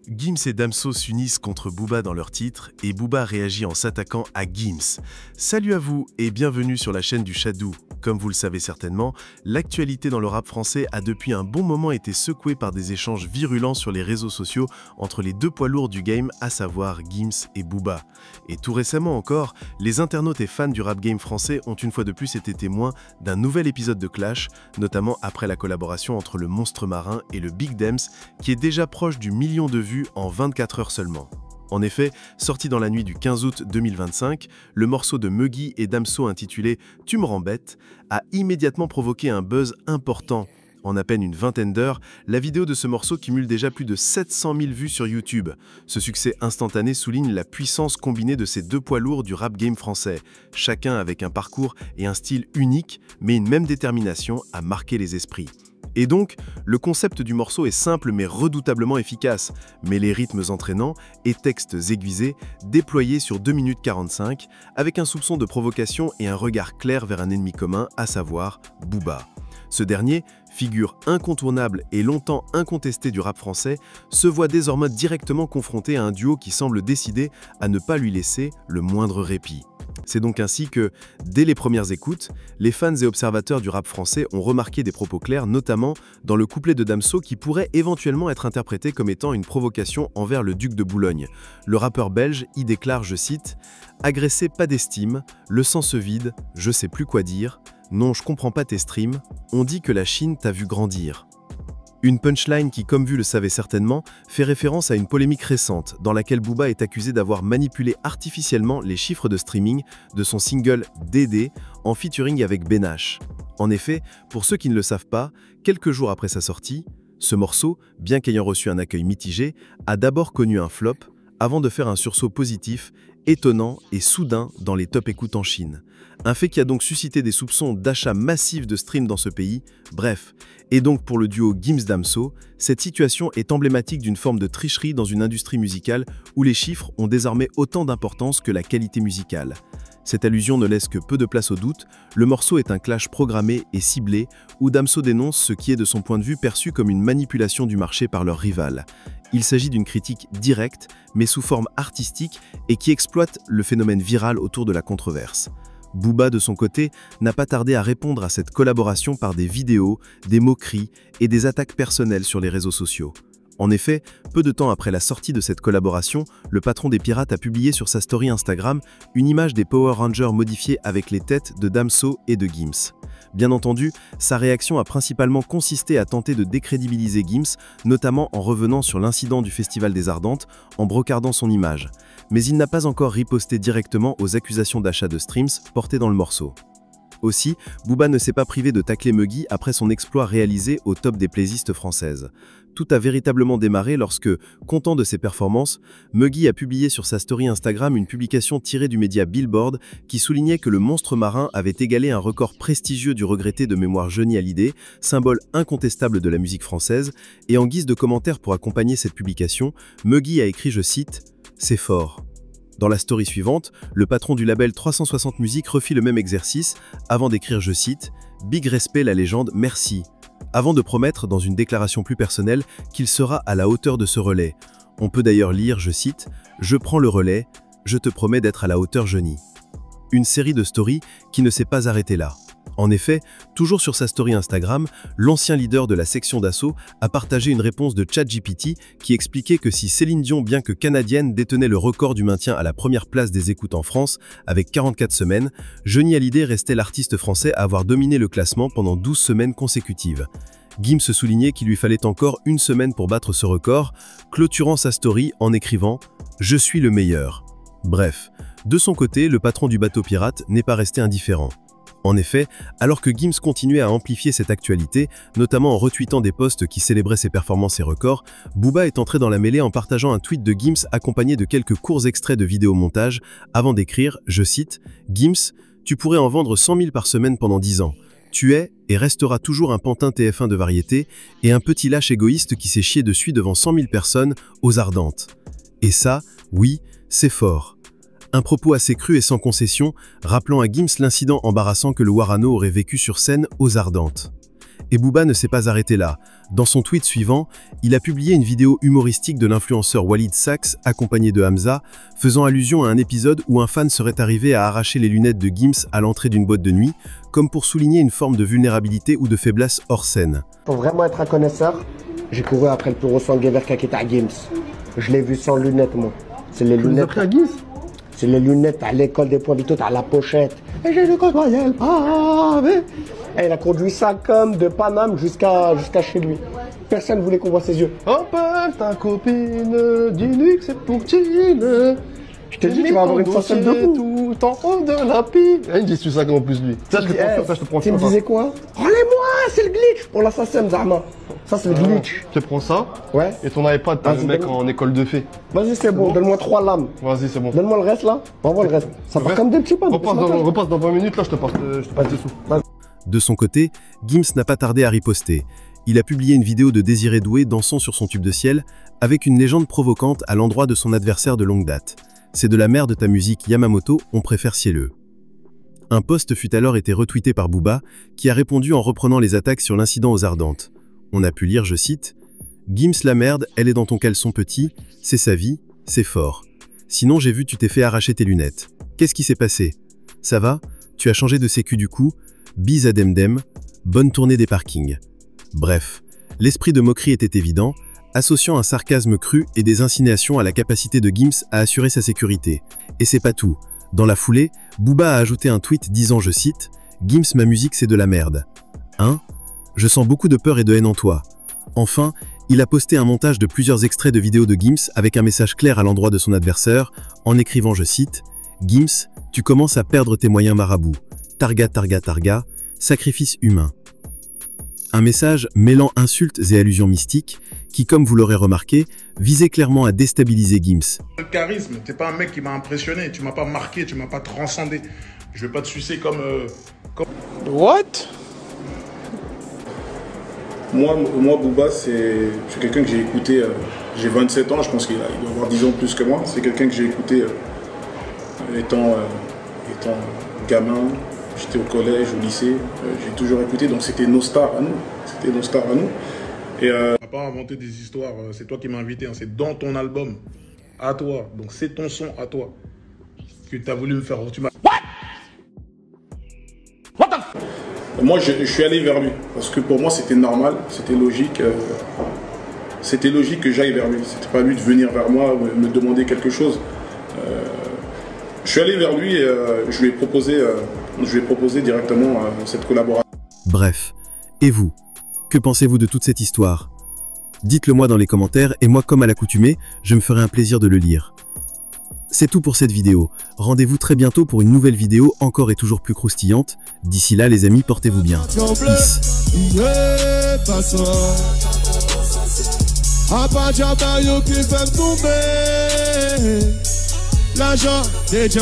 Gims et Damso s'unissent contre Booba dans leur titre et Booba réagit en s'attaquant à Gims. Salut à vous et bienvenue sur la chaîne du Shadou. Comme vous le savez certainement, l'actualité dans le rap français a depuis un bon moment été secouée par des échanges virulents sur les réseaux sociaux entre les deux poids lourds du game, à savoir Gims et Booba. Et tout récemment encore, les internautes et fans du rap game français ont une fois de plus été témoins d'un nouvel épisode de clash, notamment après la collaboration entre le Monstre Marin et le Big Dems, qui est déjà proche du million de vues en 24 heures seulement. En effet, sorti dans la nuit du 15 août 2025, le morceau de Muggy et Damso intitulé « Tu me rends bête » a immédiatement provoqué un buzz important. En à peine une vingtaine d'heures, la vidéo de ce morceau cumule déjà plus de 700 000 vues sur YouTube. Ce succès instantané souligne la puissance combinée de ces deux poids lourds du rap game français, chacun avec un parcours et un style unique, mais une même détermination à marquer les esprits. Et donc, le concept du morceau est simple mais redoutablement efficace, mais les rythmes entraînants et textes aiguisés déployés sur 2 minutes 45, avec un soupçon de provocation et un regard clair vers un ennemi commun, à savoir Booba. Ce dernier, figure incontournable et longtemps incontestée du rap français, se voit désormais directement confronté à un duo qui semble décidé à ne pas lui laisser le moindre répit. C'est donc ainsi que, dès les premières écoutes, les fans et observateurs du rap français ont remarqué des propos clairs, notamment dans le couplet de Damso qui pourrait éventuellement être interprété comme étant une provocation envers le duc de Boulogne. Le rappeur belge y déclare, je cite, « Agressé, pas d'estime, le sang se vide, je sais plus quoi dire, non je comprends pas tes streams, on dit que la Chine t'a vu grandir ». Une punchline qui, comme vous le savez certainement, fait référence à une polémique récente dans laquelle Booba est accusé d'avoir manipulé artificiellement les chiffres de streaming de son single DD en featuring avec Benache. En effet, pour ceux qui ne le savent pas, quelques jours après sa sortie, ce morceau, bien qu'ayant reçu un accueil mitigé, a d'abord connu un flop avant de faire un sursaut positif, étonnant et soudain dans les top écoutes en Chine. Un fait qui a donc suscité des soupçons d'achat massif de streams dans ce pays. Bref, et donc pour le duo Gims-Damso, cette situation est emblématique d'une forme de tricherie dans une industrie musicale où les chiffres ont désormais autant d'importance que la qualité musicale. Cette allusion ne laisse que peu de place au doute, le morceau est un clash programmé et ciblé où Damso dénonce ce qui est de son point de vue perçu comme une manipulation du marché par leur rival. Il s'agit d'une critique directe, mais sous forme artistique et qui exploite le phénomène viral autour de la controverse. Booba, de son côté, n'a pas tardé à répondre à cette collaboration par des vidéos, des moqueries et des attaques personnelles sur les réseaux sociaux. En effet, peu de temps après la sortie de cette collaboration, le patron des Pirates a publié sur sa story Instagram une image des Power Rangers modifiée avec les têtes de Damso et de Gims. Bien entendu, sa réaction a principalement consisté à tenter de décrédibiliser Gims, notamment en revenant sur l'incident du Festival des Ardentes, en brocardant son image. Mais il n'a pas encore riposté directement aux accusations d'achat de streams portées dans le morceau. Aussi, Booba ne s'est pas privé de tacler Muggy après son exploit réalisé au top des playlists françaises. Tout a véritablement démarré lorsque, content de ses performances, Muggy a publié sur sa story Instagram une publication tirée du média Billboard qui soulignait que le Monstre Marin avait égalé un record prestigieux du regretté de mémoire Johnny Hallyday, symbole incontestable de la musique française, et en guise de commentaire pour accompagner cette publication, Muggy a écrit, je cite, « C'est fort ». Dans la story suivante, le patron du label 360 Music refit le même exercice avant d'écrire, je cite, « Big respect la légende, merci », avant de promettre dans une déclaration plus personnelle qu'il sera à la hauteur de ce relais. On peut d'ailleurs lire, je cite, « Je prends le relais, je te promets d'être à la hauteur Johnny ». Une série de stories qui ne s'est pas arrêtée là. En effet, toujours sur sa story Instagram, l'ancien leader de la section d'assaut a partagé une réponse de ChatGPT qui expliquait que si Céline Dion, bien que canadienne, détenait le record du maintien à la première place des écoutes en France avec 44 semaines, Johnny Hallyday restait l'artiste français à avoir dominé le classement pendant 12 semaines consécutives. Gims soulignait qu'il lui fallait encore une semaine pour battre ce record, clôturant sa story en écrivant « Je suis le meilleur ». Bref, de son côté, le patron du bateau pirate n'est pas resté indifférent. En effet, alors que Gims continuait à amplifier cette actualité, notamment en retweetant des posts qui célébraient ses performances et records, Booba est entré dans la mêlée en partageant un tweet de Gims accompagné de quelques courts extraits de vidéomontage, avant d'écrire, je cite, « Gims, tu pourrais en vendre 100 000 par semaine pendant 10 ans. Tu es et resteras toujours un pantin TF1 de variété et un petit lâche égoïste qui s'est chié dessus devant 100 000 personnes aux Ardentes. Et ça, oui, c'est fort. » Un propos assez cru et sans concession, rappelant à Gims l'incident embarrassant que le Warano aurait vécu sur scène aux Ardentes. Et Booba ne s'est pas arrêté là. Dans son tweet suivant, il a publié une vidéo humoristique de l'influenceur Walid Saks, accompagné de Hamza, faisant allusion à un épisode où un fan serait arrivé à arracher les lunettes de Gims à l'entrée d'une boîte de nuit, comme pour souligner une forme de vulnérabilité ou de faiblesse hors scène. Pour vraiment être un connaisseur, j'ai couru après le plus gros sanguin qui était à Gims. Je l'ai vu sans lunettes, moi. C'est les lunettes. À Gims. C'est les lunettes à l'école des points vitaux, à la pochette. Et j'ai le code royal pavé. Et il a conduit ça comme de Paname jusqu'à chez lui. Personne ne voulait qu'on voit ses yeux. Appelle ta copine, dis-lui que c'est pour Chine. Je te dis, tu vas avoir une centaine de coups. Tout en haut de la pile. Il me dit ça en plus lui. Ça, je te prends ça, je te prends ça. Tu me disais quoi? Rendez-moi, c'est le glitch pour l'assassin, Zahma. Ça, c'est le glitch. Je te prends ça. Ouais. Et ton iPad, t'as le mec en école de fées. Vas-y, c'est bon, donne-moi 3 lames. Vas-y, c'est bon. Donne-moi le reste là. Envoie le reste. Ça part comme des petits pains. Repasse dans 20 minutes, là, je te passe des sous. De son côté, Gims n'a pas tardé à riposter. Il a publié une vidéo de Désiré Doué dansant sur son tube de ciel, avec une légende provocante à l'endroit de son adversaire de longue date. C'est de la merde ta musique Yamamoto, on préfère ciel-le. Un post fut alors été retweeté par Booba, qui a répondu en reprenant les attaques sur l'incident aux Ardentes. On a pu lire, je cite, « Gims la merde, elle est dans ton caleçon petit, c'est sa vie, c'est fort. Sinon j'ai vu tu t'es fait arracher tes lunettes. Qu'est-ce qui s'est passé? Ça va? Tu as changé de sécu du coup? Bise à Demdem, bonne tournée des parkings. » Bref, l'esprit de moquerie était évident, associant un sarcasme cru et des insinuations à la capacité de Gims à assurer sa sécurité. Et c'est pas tout. Dans la foulée, Booba a ajouté un tweet disant, je cite, « Gims ma musique c'est de la merde. Hein? Je sens beaucoup de peur et de haine en toi. » Enfin, il a posté un montage de plusieurs extraits de vidéos de Gims avec un message clair à l'endroit de son adversaire, en écrivant, je cite, « Gims, tu commences à perdre tes moyens marabout. Targa, targa, targa, sacrifice humain. » Un message mêlant insultes et allusions mystiques qui, comme vous l'aurez remarqué, visait clairement à déstabiliser Gims. Le charisme, t'es pas un mec qui m'a impressionné, tu m'as pas marqué, tu m'as pas transcendé. Je vais pas te sucer comme... What? Moi, Booba, c'est quelqu'un que j'ai écouté, j'ai 27 ans, je pense qu'il doit avoir 10 ans de plus que moi. C'est quelqu'un que j'ai écouté étant gamin, j'étais au collège, au lycée, j'ai toujours écouté, donc c'était nos stars à nous. Et On n'a pas inventé des histoires, c'est toi qui m'as invité, hein, c'est dans ton album, à toi, donc c'est ton son à toi, que tu as voulu me faire. moi, je suis allé vers lui, parce que pour moi, c'était normal, c'était logique que j'aille vers lui. C'était pas lui de venir vers moi, me demander quelque chose. Je suis allé vers lui et je lui ai proposé directement cette collaboration. Bref, et vous? Que pensez-vous de toute cette histoire? Dites-le moi dans les commentaires et moi, comme à l'accoutumée, je me ferai un plaisir de le lire. C'est tout pour cette vidéo. Rendez-vous très bientôt pour une nouvelle vidéo encore et toujours plus croustillante. D'ici là, les amis, portez-vous bien. Peace.